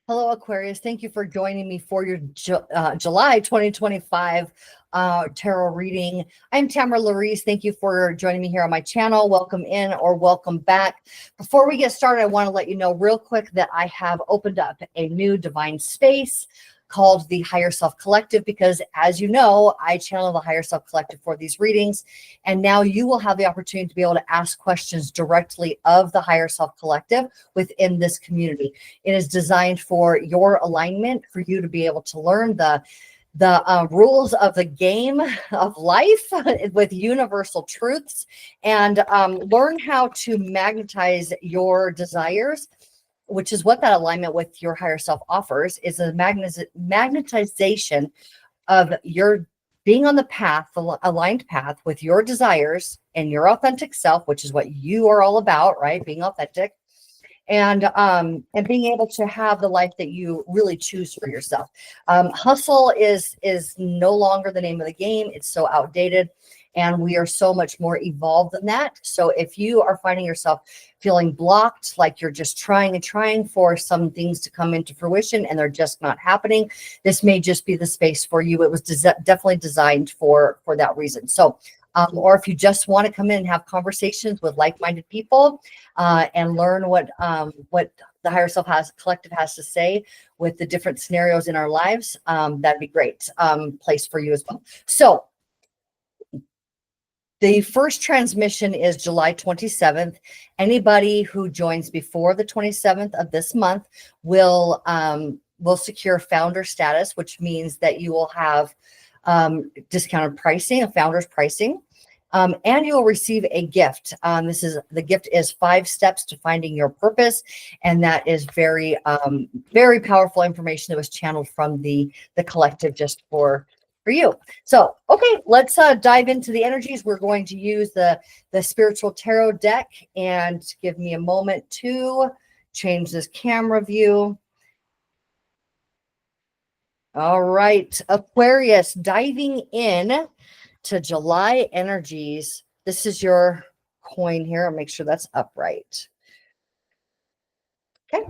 Hello, Aquarius. Thank you for joining me for your July 2025 tarot reading. I'm Tamara Larice. Thank you for joining me here on my channel. Welcome in or welcome back. Before we get started, I want to let you know real quick that I have opened up a new divine space called the Higher Self Collective, because as you know, I channel the Higher Self Collective for these readings. And now you will have the opportunity to be able to ask questions directly of the Higher Self Collective within this community. It is designed for your alignment, for you to be able to learn the rules of the game of life with universal truths, and learn how to magnetize your desires, which is what that alignment with your higher self offers, is a magnetization of your being on the path, the aligned path with your desires and your authentic self, which is what you are all about, right? Being authentic, and being able to have the life that you really choose for yourself. Hustle is no longer the name of the game. It's so outdated, and we are so much more evolved than that. So if you are finding yourself feeling blocked, like you're just trying and trying for some things to come into fruition and they're just not happening, this may just be the space for you. It was definitely designed for that reason. So or if you just want to come in and have conversations with like-minded people and learn what the Higher Self Collective has to say with the different scenarios in our lives, that'd be great place for you as well. So the first transmission is July 27th. Anybody who joins before the 27th of this month will secure founder status, which means that you will have discounted pricing, a founder's pricing, and you will receive a gift. The gift is 5 steps to finding your purpose, and that is very, very powerful information that was channeled from the collective just for you. So, okay, let's dive into the energies. We're going to use the spiritual tarot deck, and give me a moment to change this camera view. All right, Aquarius, diving in to July energies. This is your coin here. I'll make sure that's upright. Okay.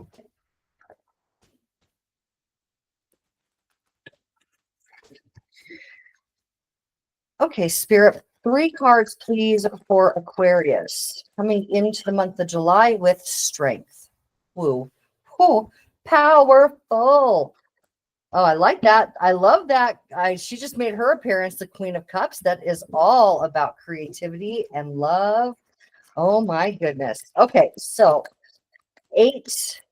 Okay, Spirit, 3 cards, please, for Aquarius. Coming into the month of July with strength. Woo. Oh, powerful. Oh, I like that. I love that. She just made her appearance, the Queen of Cups. That is all about creativity and love. Oh my goodness. Okay, so 8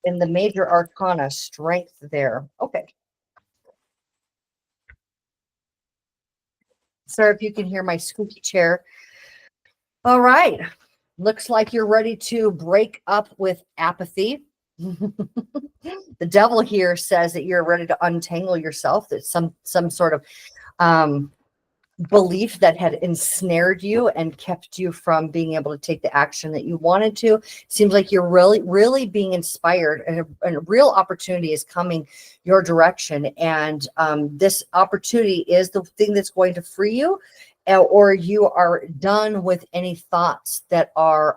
in the major arcana, strength there. Okay. Sorry if you can hear my squeaky chair. All right. Looks like you're ready to break up with apathy. The devil here says that you're ready to untangle yourself. That some sort of belief that had ensnared you and kept you from being able to take the action that you wanted to. Seems like you're really being inspired, and a real opportunity is coming your direction. And this opportunity is the thing that's going to free you, or you are done with any thoughts that are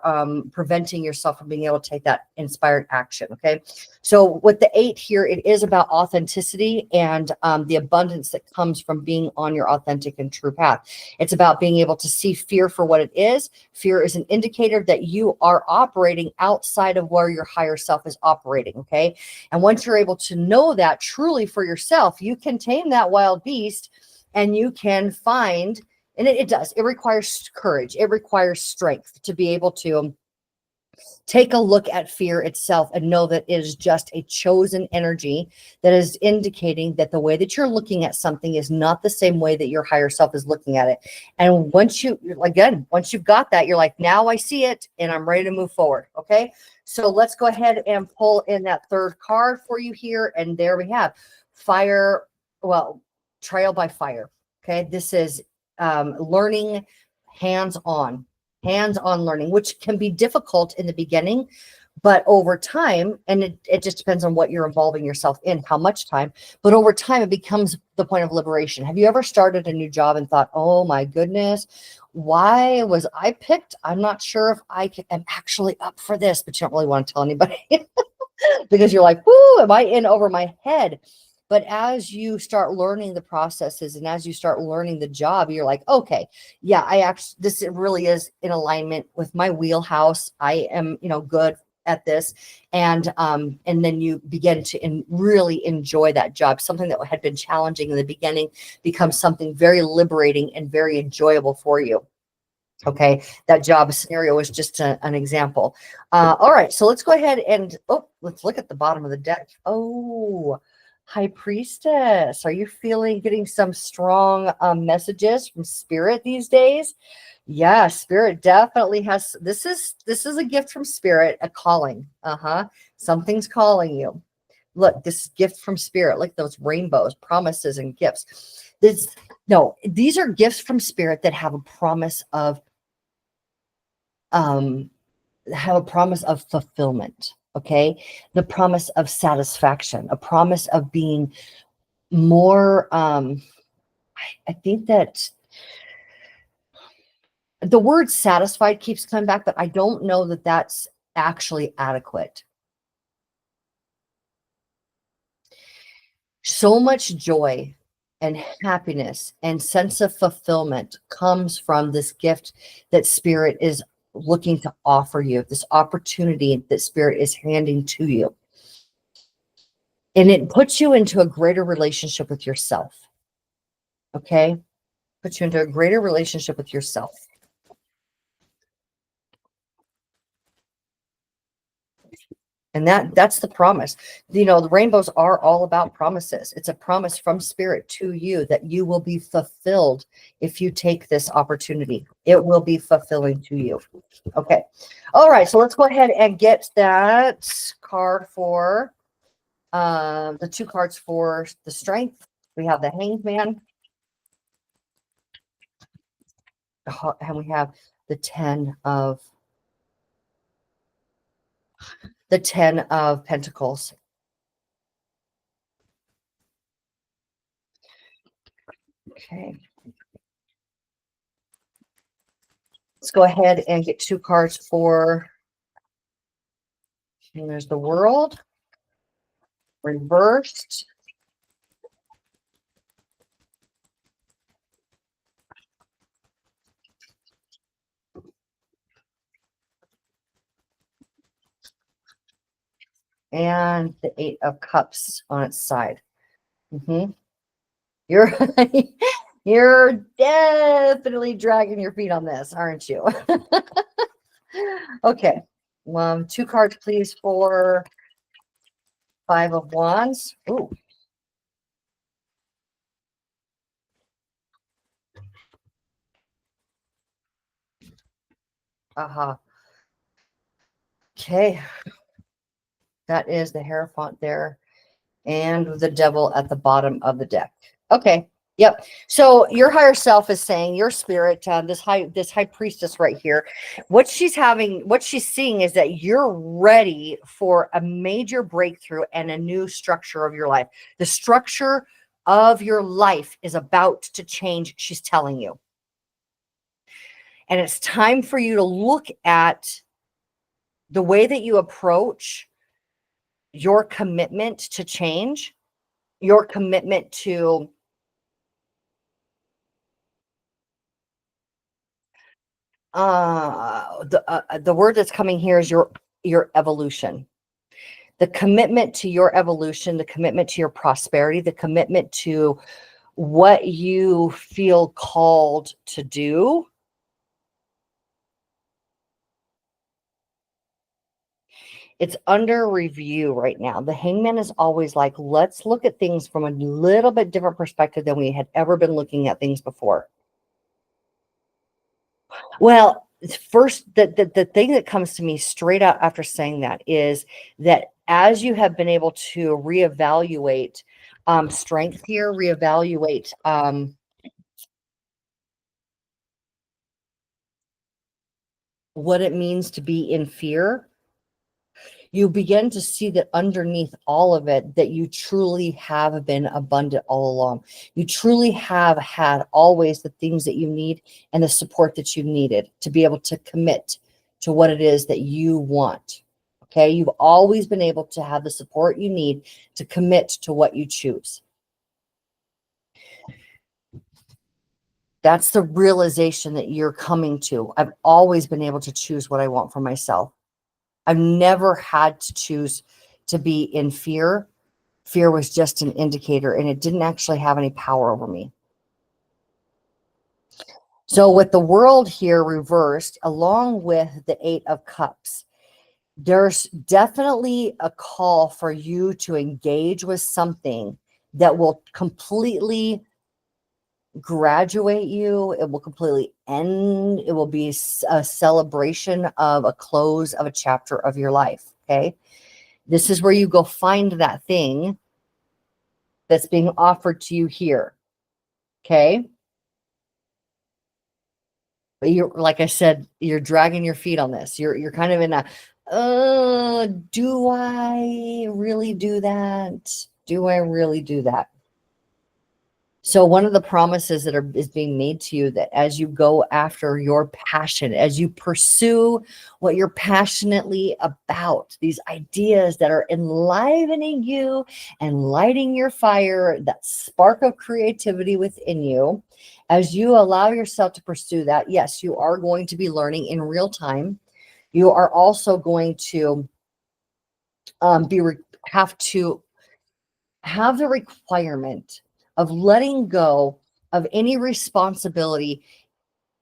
preventing yourself from being able to take that inspired action. Okay. So with the 8 here, it is about authenticity and the abundance that comes from being on your authentic and true path. It's about being able to see fear for what it is. Fear is an indicator that you are operating outside of where your higher self is operating. Okay. And once you're able to know that truly for yourself, you can tame that wild beast, and you can find. And it does. It requires courage. It requires strength to be able to take a look at fear itself and know that it is just a chosen energy that is indicating that the way that you're looking at something is not the same way that your higher self is looking at it. And once you've got that, you're like, now I see it and I'm ready to move forward. Okay. So let's go ahead and pull in that 3rd card for you here. And there we have fire. Well, trial by fire. Okay. This is learning hands-on learning, which can be difficult in the beginning, but over time, and it just depends on what you're involving yourself in, how much time, but over time, it becomes the point of liberation. Have you ever started a new job and thought, oh my goodness, why was I picked? I'm not sure if I am actually up for this, but you don't really want to tell anybody. because you're like, whoo, am I in over my head? But as you start learning the processes and as you start learning the job, you're like, okay, yeah, this really is in alignment with my wheelhouse. I am, good at this. And then you begin to really enjoy that job. Something that had been challenging in the beginning becomes something very liberating and very enjoyable for you. Okay, that job scenario is just an example. All right, so let's go ahead and let's look at the bottom of the deck. Oh, High Priestess, are you getting some strong messages from Spirit these days? Yeah, Spirit definitely has. This is a gift from Spirit, a calling. Something's calling you. Look, this gift from Spirit, like those rainbows, promises and gifts. These are gifts from Spirit that have a promise of fulfillment. Okay, the promise of satisfaction, a promise of being more. I think that the word satisfied keeps coming back, but I don't know that that's actually adequate. So much joy and happiness and sense of fulfillment comes from this gift that Spirit is looking to offer you, this opportunity that Spirit is handing to you. And it puts you into a greater relationship with yourself. Okay? Puts you into a greater relationship with yourself. And that's the promise. The rainbows are all about promises. It's a promise from Spirit to you that you will be fulfilled if you take this opportunity. It will be fulfilling to you. Okay. All right. So let's go ahead and get that card for the 2 cards for the Strength. We have the Hanged Man. And we have the 10 of Pentacles. Okay. Let's go ahead and get 2 cards for, and there's the World reversed. And the 8 of Cups on its side. You're you're definitely dragging your feet on this, aren't you? Okay. 2 cards, please, for 5 of Wands. Ooh. Okay. That is the Hierophant there, and the Devil at the bottom of the deck. Okay. Yep. So your higher self is saying, your spirit, this high priestess right here, what she's seeing is that you're ready for a major breakthrough and a new structure of your life. The structure of your life is about to change, she's telling you. And it's time for you to look at the way that you approach your commitment to change, your commitment to the word that's coming here is your evolution. The commitment to your evolution, the commitment to your prosperity, the commitment to what you feel called to do. It's under review right now. The Hangman is always like, let's look at things from a little bit different perspective than we had ever been looking at things before. Well, first, the thing that comes to me straight out after saying that is that as you have been able to reevaluate strength here, reevaluate what it means to be in fear, you begin to see that underneath all of it, that you truly have been abundant all along. You truly have had always the things that you need and the support that you needed to be able to commit to what it is that you want. Okay. You've always been able to have the support you need to commit to what you choose. That's the realization that you're coming to. I've always been able to choose what I want for myself. I've never had to choose to be in fear. Fear was just an indicator, and it didn't actually have any power over me. So with the world here reversed, along with the 8 of Cups, there's definitely a call for you to engage with something that will completely graduate you. It will completely end. It will be a celebration of a close of a chapter of your life. Okay. This is where you go find that thing that's being offered to you here. Okay. But you're, like I said, you're dragging your feet on this. You're kind of in a, do I really do that? Do I really do that? So one of the promises that is being made to you, that as you go after your passion, as you pursue what you're passionately about, these ideas that are enlivening you and lighting your fire, that spark of creativity within you, as you allow yourself to pursue that, yes, you are going to be learning in real time. You are also going to have to have the requirement of letting go of any responsibility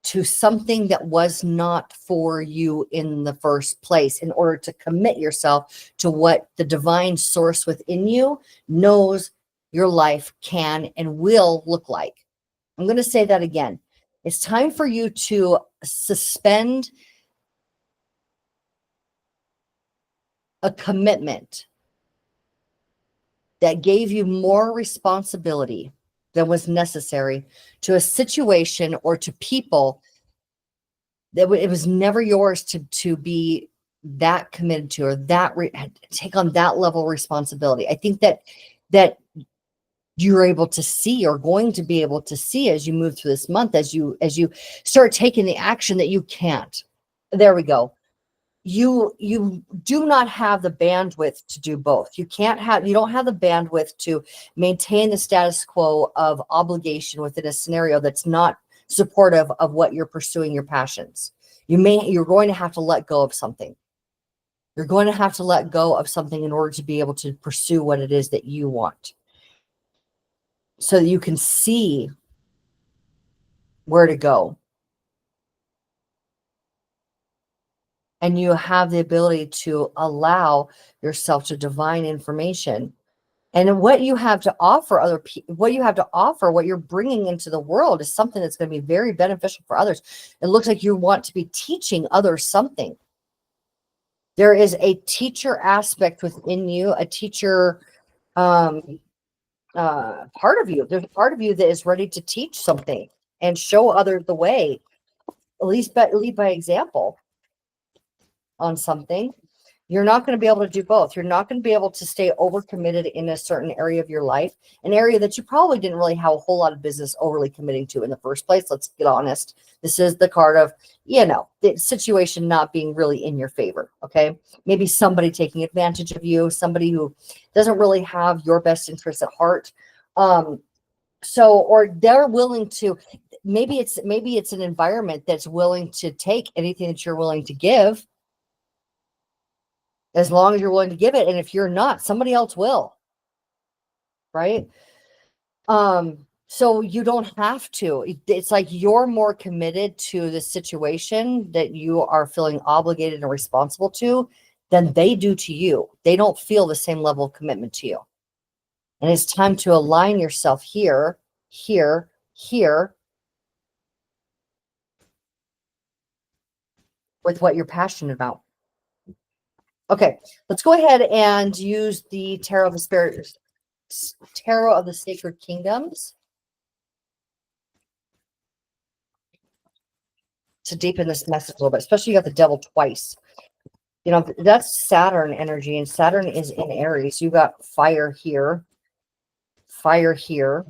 to something that was not for you in the first place, in order to commit yourself to what the divine source within you knows your life can and will look like. I'm going to say that again. It's time for you to suspend a commitment that gave you more responsibility than was necessary to a situation or to people that it was never yours to be that committed to, or that take on that level of responsibility. I think that you're able to see, or going to be able to see, as you move through this month, as you start taking the action that you can't. There we go. You do not have the bandwidth to do both. You don't have the bandwidth to maintain the status quo of obligation within a scenario that's not supportive of what you're pursuing, your passions. You're going to have to let go of something. You're going to have to let go of something in order to be able to pursue what it is that you want, so that you can see where to go. And you have the ability to allow yourself to divine information. And what you have to offer other people, what you're bringing into the world, is something that's going to be very beneficial for others. It looks like you want to be teaching others something. There is a teacher aspect within you, a teacher part of you. There's a part of you that is ready to teach something and show others the way, at least lead by example on something. You're not going to be able to do both. You're not going to be able to stay overcommitted in a certain area of your life, an area that you probably didn't really have a whole lot of business overly committing to in the first place. Let's get honest. This is the card of, the situation not being really in your favor. Okay. Maybe somebody taking advantage of you, somebody who doesn't really have your best interests at heart. Or they're willing to, maybe it's an environment that's willing to take anything that you're willing to give, as long as you're willing to give it. And if you're not, somebody else will. Right. So you don't have to. It's like you're more committed to the situation that you are feeling obligated and responsible to than they do to you. They don't feel the same level of commitment to you. And it's time to align yourself here, here, here with what you're passionate about. Okay, let's go ahead and use the Tarot of the Sacred Kingdoms to deepen this message a little bit, especially you got the Devil twice. That's Saturn energy, and Saturn is in Aries. You got fire here, fire here,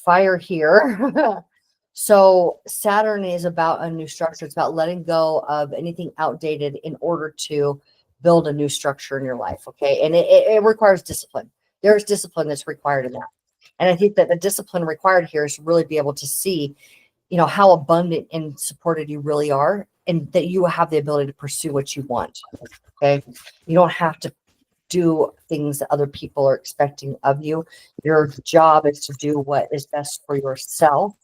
fire here. So Saturn is about a new structure. It's about letting go of anything outdated in order to build a new structure in your life. Okay. And it requires discipline. There's discipline that's required in that. And I think that the discipline required here is to really be able to see, how abundant and supported you really are, and that you have the ability to pursue what you want. Okay. You don't have to do things that other people are expecting of you. Your job is to do what is best for yourself.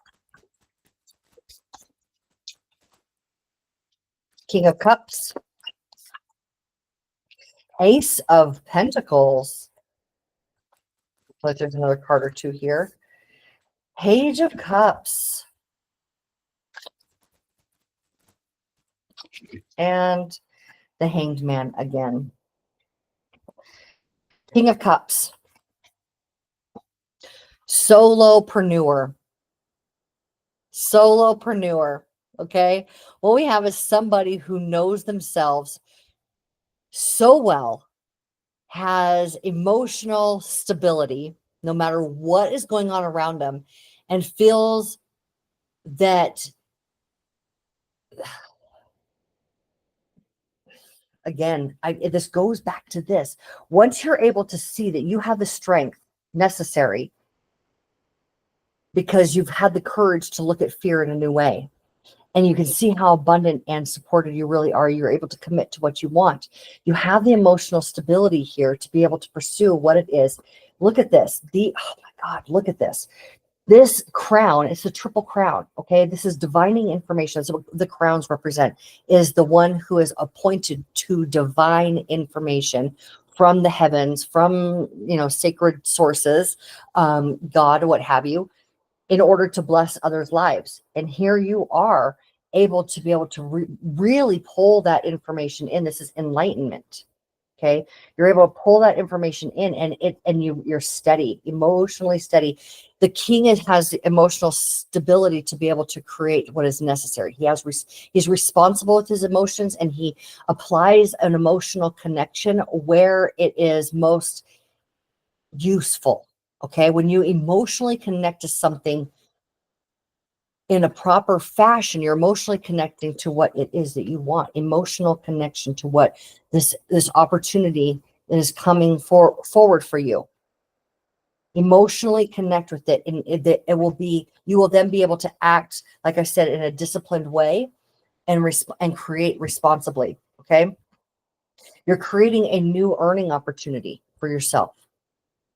King of Cups, Ace of Pentacles. Like there's another card or two here. Page of Cups. And the Hanged Man again. King of Cups. Solopreneur. Solopreneur. Okay. What we have is somebody who knows themselves so well, has emotional stability, no matter what is going on around them, and feels that, again, this goes back to this. Once you're able to see that you have the strength necessary because you've had the courage to look at fear in a new way, and you can see how abundant and supported you really are, you're able to commit to what you want. You have the emotional stability here to be able to pursue what it is. Look at this. Oh my God, look at this. This crown, it's a triple crown, okay? This is divining information. So the crowns represent is the one who is appointed to divine information from the heavens, from, sacred sources, God, what have you, in order to bless others' lives. And here you are able to be able to really pull that information in. This is enlightenment. Okay. You're able to pull that information in, and you're steady, emotionally steady. The king has the emotional stability to be able to create what is necessary. He's responsible with his emotions, and he applies an emotional connection where it is most useful. Okay. When you emotionally connect to something in a proper fashion, you're emotionally connecting to what it is that you want, emotional connection to what this opportunity that is coming forward for you. Emotionally connect with it, and you will then be able to act, like I said, in a disciplined way and create responsibly. Okay. You're creating a new earning opportunity for yourself.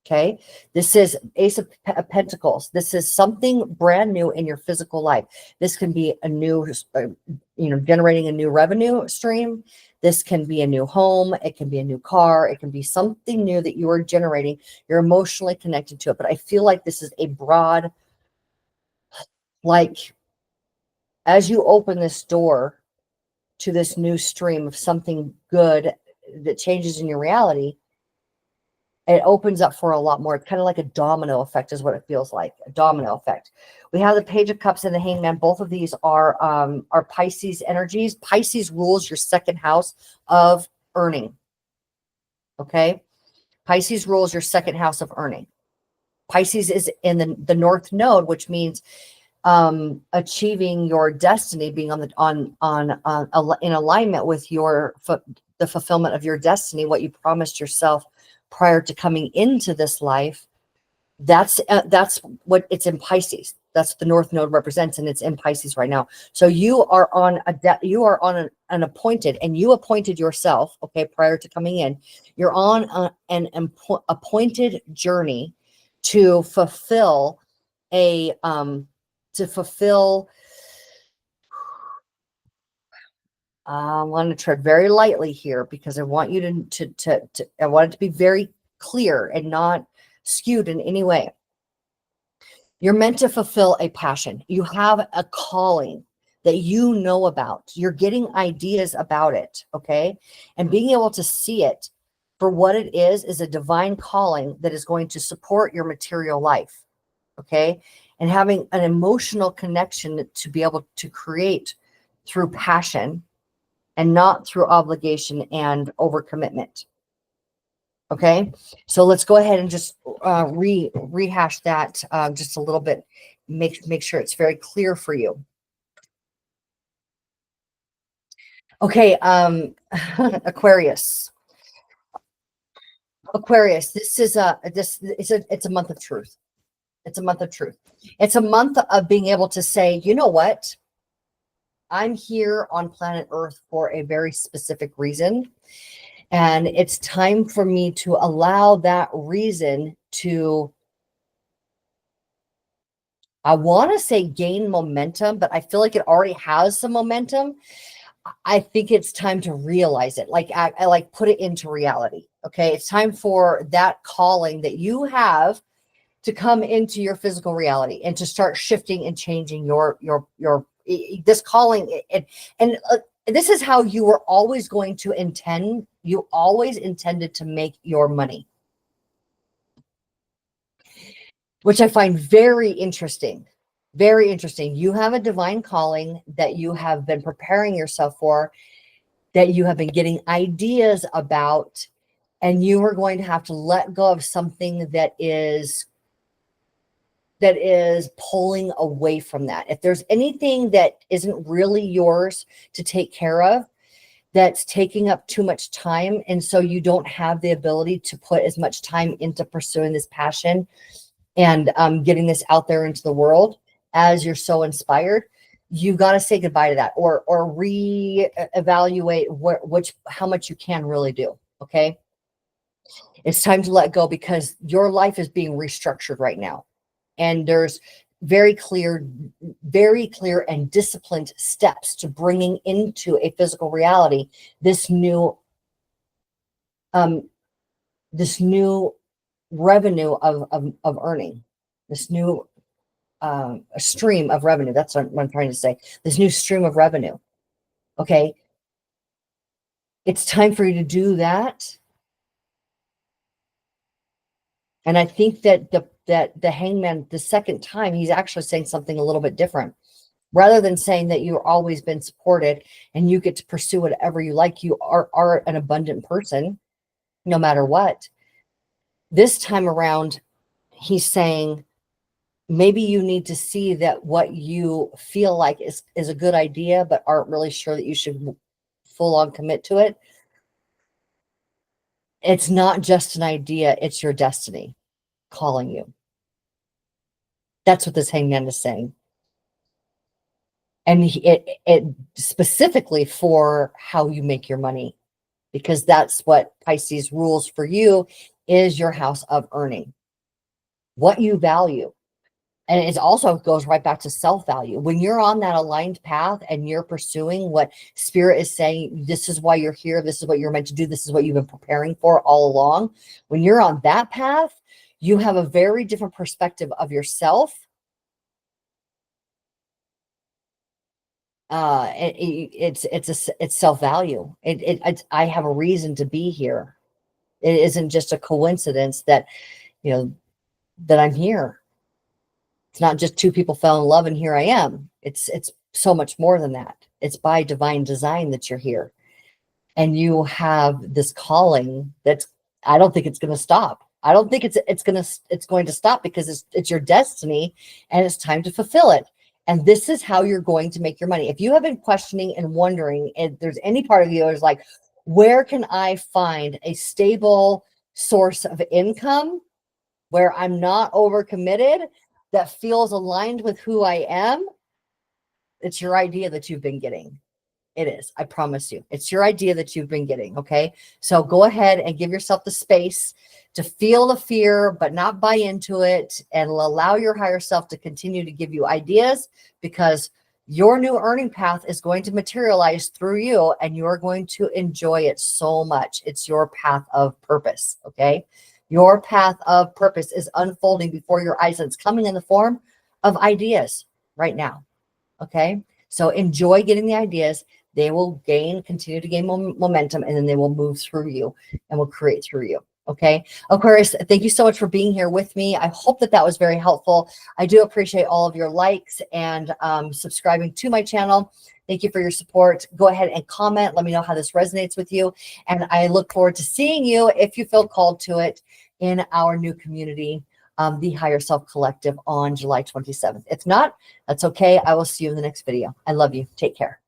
Okay. This is Ace of Pentacles. This is something brand new in your physical life. This can be a new, generating a new revenue stream. This can be a new home. It can be a new car. It can be something new that you are generating. You're emotionally connected to it. But I feel like this is a broad, like, as you open this door to this new stream of something good that changes in your reality, it opens up for a lot more. It's kind of like a domino effect is what it feels like, a domino effect. We have the Page of Cups and the Hangman. Both of these are Pisces energies. Pisces rules your second house of earning. Okay. Pisces rules your second house of earning. Pisces is in the North Node, which means achieving your destiny, being in alignment with the fulfillment of your destiny, what you promised yourself prior to coming into this life. That's what it's in Pisces. That's what the North Node represents, and it's in Pisces right now. So you are on an appointed, and you appointed yourself, okay, prior to coming in. You're on an appointed journey to fulfill I want to tread very lightly here because I want you I want it to be very clear and not skewed in any way. You're meant to fulfill a passion. You have a calling that you know about. You're getting ideas about it, okay? And being able to see it for what it is a divine calling that is going to support your material life, okay? And having an emotional connection to be able to create through passion and not through obligation and overcommitment. Okay, so let's go ahead and just rehash that just a little bit make sure it's very clear for you. Okay, Aquarius. Aquarius, this is it's a month of truth. It's a month of truth. It's a month of being able to say, you know what? I'm here on planet Earth for a very specific reason. And it's time for me to allow that reason to, I want to say gain momentum, but I feel like it already has some momentum. I think it's time to realize it. Like I like put it into reality. Okay. It's time for that calling that you have to come into your physical reality and to start shifting and changing this calling. And this is how you were always going to intend. You always intended to make your money, which I find very interesting. Very interesting. You have a divine calling that you have been preparing yourself for, that you have been getting ideas about, and you are going to have to let go of something that is pulling away from that. If there's anything that isn't really yours to take care of, that's taking up too much time, and so you don't have the ability to put as much time into pursuing this passion and getting this out there into the world as you're so inspired, you got to say goodbye to that, or reevaluate how much you can really do. Okay, it's time to let go, because your life is being restructured right now, and there's very clear and disciplined steps to bringing into a physical reality this new revenue of earning, this new a stream of revenue. That's what I'm trying to say. This new stream of revenue. Okay. It's time for you to do that. And I think that the hangman, the second time, he's actually saying something a little bit different. Rather than saying that you've always been supported and you get to pursue whatever you like, you are an abundant person, no matter what. This time around, he's saying, maybe you need to see that what you feel like is a good idea, but aren't really sure that you should full on commit to it. It's not just an idea, it's your destiny calling you. That's what this hangman is saying. And it specifically for how you make your money, because that's what Pisces rules for you, is your house of earning, what you value. And it also goes right back to self-value. When you're on that aligned path and you're pursuing what spirit is saying, this is why you're here, this is what you're meant to do, this is what you've been preparing for all along. When you're on that path, you have a very different perspective of yourself. It's self-value. I have a reason to be here. It isn't just a coincidence that, that I'm here. It's not just two people fell in love and here I am. It's so much more than that. It's by divine design that you're here. And you have this calling that's, I don't think it's going to stop. I don't think it's going to stop, because it's your destiny and it's time to fulfill it. And this is how you're going to make your money. If you have been questioning and wondering, if there's any part of you that's like, where can I find a stable source of income where I'm not overcommitted, that feels aligned with who I am? It's your idea that you've been getting. It is. I promise you. It's your idea that you've been getting. Okay. So go ahead and give yourself the space to feel the fear, but not buy into it, and allow your higher self to continue to give you ideas, because your new earning path is going to materialize through you and you're going to enjoy it so much. It's your path of purpose. Okay. Your path of purpose is unfolding before your eyes, and it's coming in the form of ideas right now. Okay. So enjoy getting the ideas. They will continue to gain momentum, and then they will move through you and will create through you. Okay. Aquarius, thank you so much for being here with me. I hope that was very helpful. I do appreciate all of your likes and subscribing to my channel. Thank you for your support. Go ahead and comment. Let me know how this resonates with you. And I look forward to seeing you, if you feel called to it, in our new community the Higher Self Collective on July 27th. If not, that's okay. I will see you in the next video. I love you. Take care.